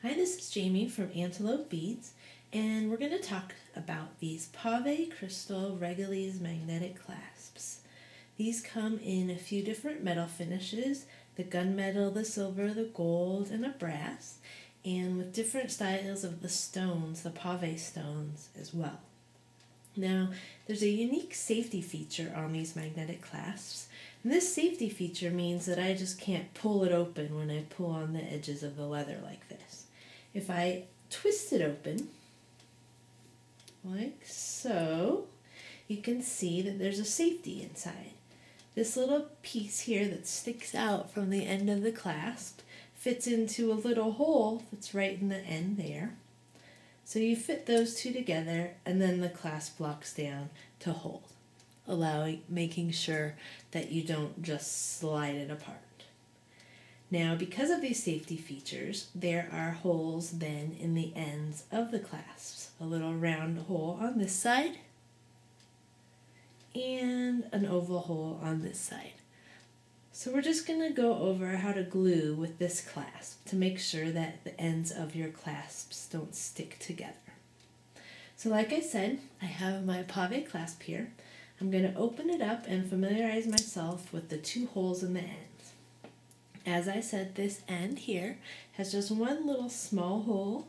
Hi, this is Jamie from Antelope Beads, and we're going to talk about these Pave Crystal Regaliz magnetic clasps. These come in a few different metal finishes, the gunmetal, the silver, the gold, and a brass, and with different styles of the stones, the Pave stones as well. Now, there's a unique safety feature on these magnetic clasps. And this safety feature means that I just can't pull it open when I pull on the edges of the leather like this. If I twist it open, like so, you can see that there's a safety inside. This little piece here that sticks out from the end of the clasp fits into a little hole that's right in the end there. So you fit those two together and then the clasp locks down to hold, making sure that you don't just slide it apart. Now, because of these safety features, there are holes then in the ends of the clasps. A little round hole on this side and an oval hole on this side. So we're just going to go over how to glue with this clasp to make sure that the ends of your clasps don't stick together. So like I said, I have my Pave clasp here. I'm going to open it up and familiarize myself with the two holes in the ends. As I said, this end here has just one little small hole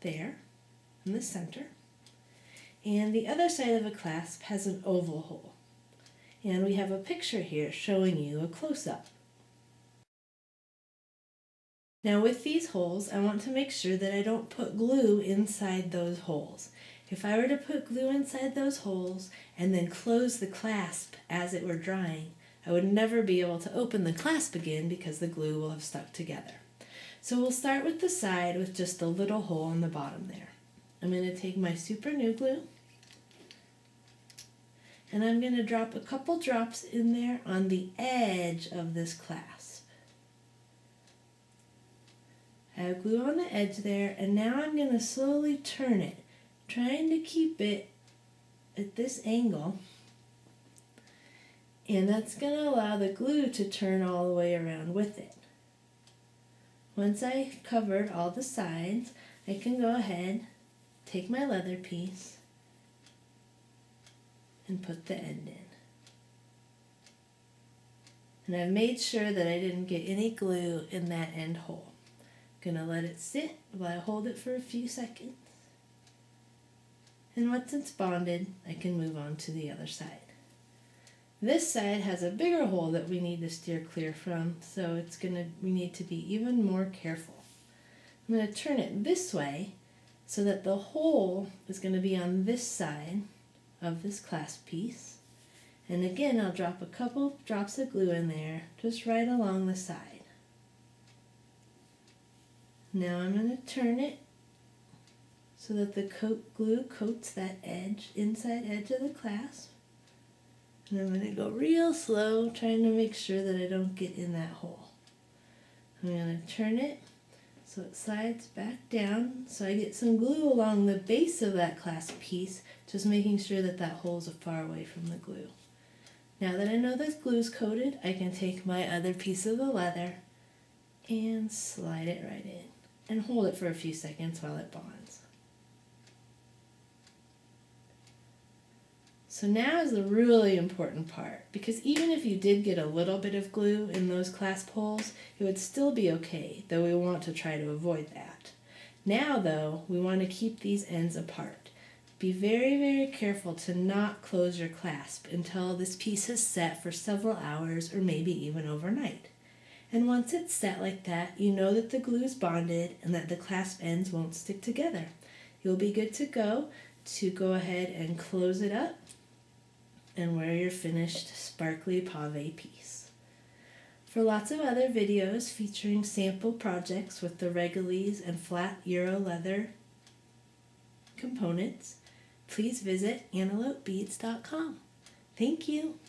there in the center, and the other side of the clasp has an oval hole. And we have a picture here showing you a close-up. Now with these holes, I want to make sure that I don't put glue inside those holes. If I were to put glue inside those holes and then close the clasp as it were drying, I would never be able to open the clasp again because the glue will have stuck together. So we'll start with the side with just a little hole in the bottom there. I'm going to take my super new glue and I'm going to drop a couple drops in there on the edge of this clasp. I have glue on the edge there, and now I'm going to slowly turn it, trying to keep it at this angle. And that's going to allow the glue to turn all the way around with it. Once I've covered all the sides, I can go ahead, take my leather piece, and put the end in. And I've made sure that I didn't get any glue in that end hole. I'm going to let it sit while I hold it for a few seconds. And once it's bonded, I can move on to the other side. This side has a bigger hole that we need to steer clear from, so we need to be even more careful. I'm going to turn it this way so that the hole is going to be on this side of this clasp piece. And again, I'll drop a couple drops of glue in there, just right along the side. Now I'm going to turn it so that the glue coats that inside edge of the clasp. And I'm going to go real slow, trying to make sure that I don't get in that hole. I'm going to turn it so it slides back down, so I get some glue along the base of that clasp piece, just making sure that that hole is far away from the glue. Now that I know this glue is coated, I can take my other piece of the leather and slide it right in and hold it for a few seconds while it bonds. So now is the really important part, because even if you did get a little bit of glue in those clasp holes, it would still be okay, though we want to try to avoid that. Now though, we want to keep these ends apart. Be very, very careful to not close your clasp until this piece is set for several hours or maybe even overnight. And once it's set like that, you know that the glue is bonded and that the clasp ends won't stick together. You'll be good to go ahead and close it up and wear your finished sparkly Pave piece. For lots of other videos featuring sample projects with the Regaliz and flat Euro leather components, please visit antelopebeads.com. Thank you.